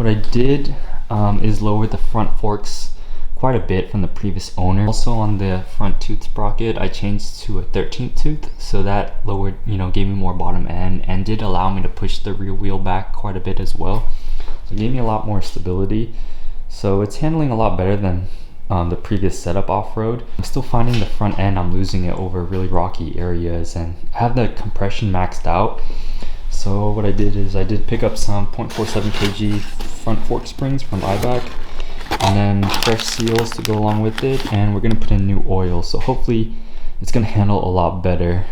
what I did is lower the front forks quite a bit from the previous owner. Also on the front tooth sprocket, I changed to a 13th tooth, so that lowered, gave me more bottom end and did allow me to push the rear wheel back quite a bit as well. So it gave me a lot more stability. So it's handling a lot better than the previous setup off-road. I'm still finding the front end, I'm losing it over really rocky areas, and I have the compression maxed out. So what I did is I did pick up some 0.47 kg front fork springs from Eibach, and then fresh seals to go along with it, and we're gonna put in new oil, so hopefully it's gonna handle a lot better.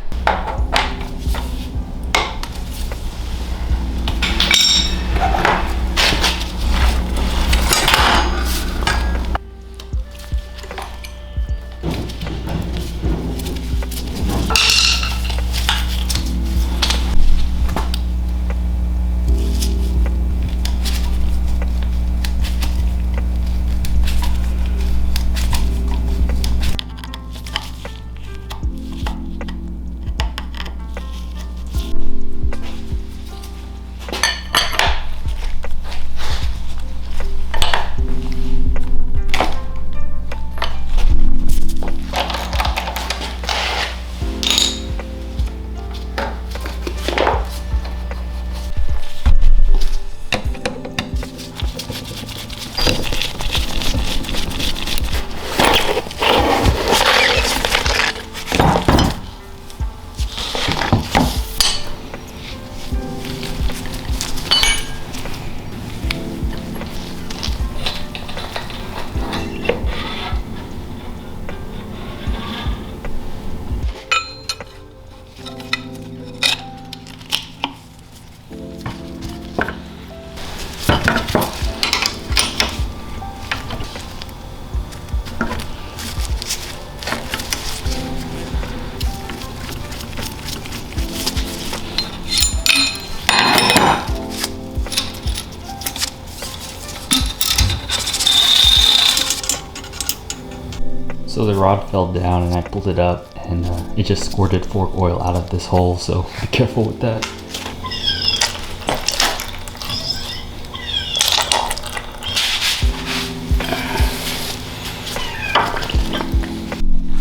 So the rod fell down and I pulled it up, and it just squirted fork oil out of this hole, so be careful with that.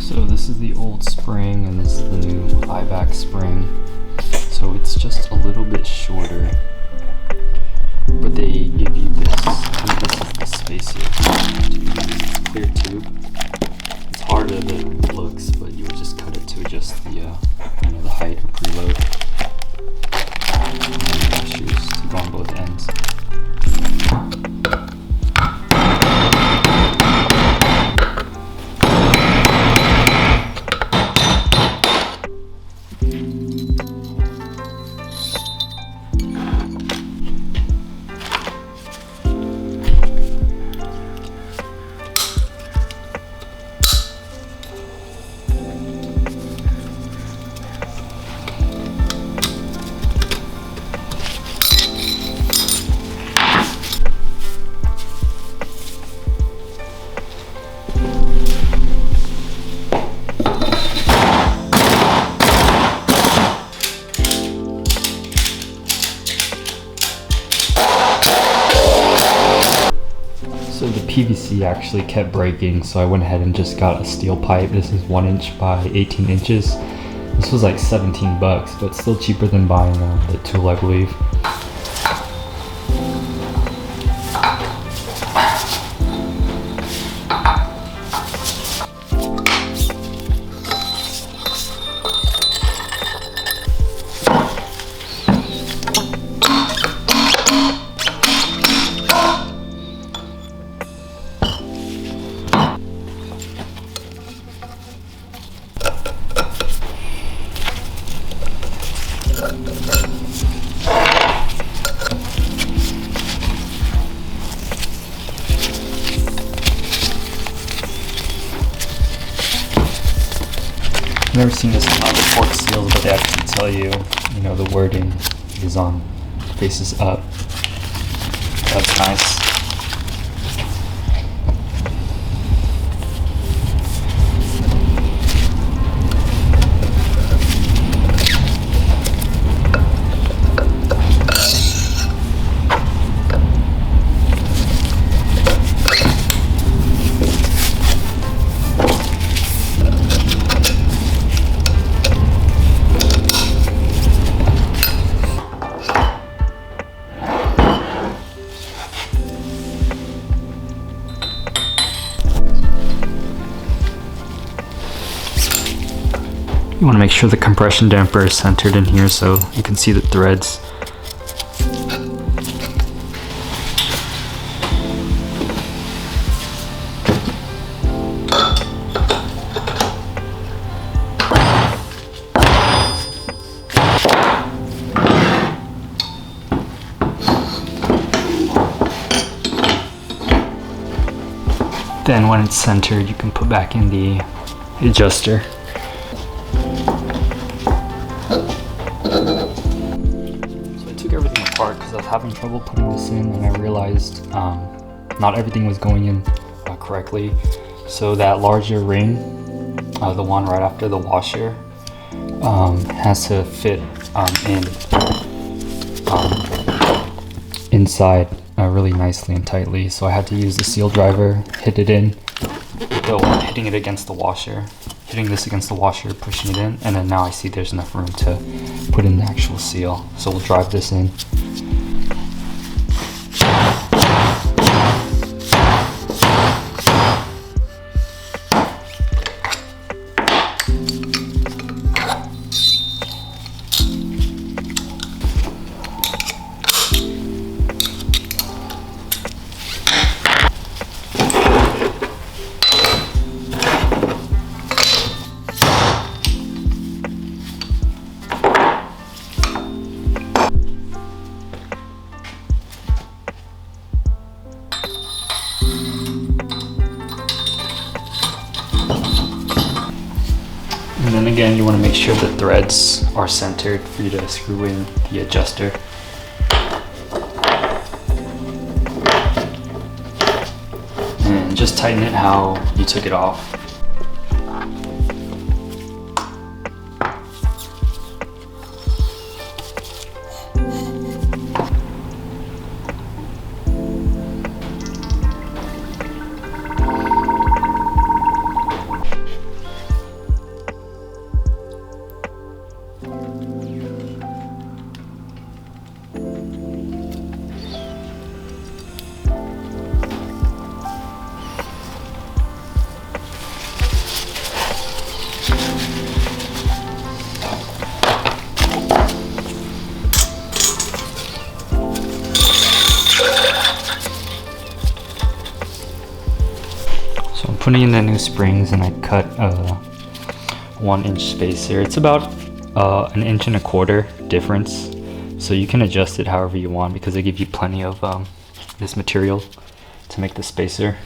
So this is the old spring and this is the new Eibach spring. So it's just a little bit shorter, but they give you this, this is the spacer, clear tube. Harder than it looks, but you would just cut it to adjust the the height or preload. Shoes to go on both ends. So the PVC actually kept breaking, so I went ahead and just got a steel pipe. This is 1 inch by 18 inches. This was like 17 bucks, but still cheaper than buying the tool, I believe. I've never seen this on other fork seals, but they actually tell you, the wording is on faces up. That's nice. You want to make sure the compression damper is centered in here so you can see the threads. Then when it's centered, you can put back in the adjuster. So I took everything apart because I was having trouble putting this in, and I realized not everything was going in correctly. So that larger ring, the one right after the washer, has to fit inside really nicely and tightly. So I had to use the seal driver, hit it in, hitting it against the washer, hitting this against the washer, pushing it in, and then now I see there's enough room to put in the actual seal. So we'll drive this in. And then again, you want to make sure the threads are centered for you to screw in the adjuster. And just tighten it how you took it off. So I'm putting in the new springs, and I cut a 1-inch spacer. It's about 1.25 inches difference. So you can adjust it however you want because they give you plenty of this material to make the spacer.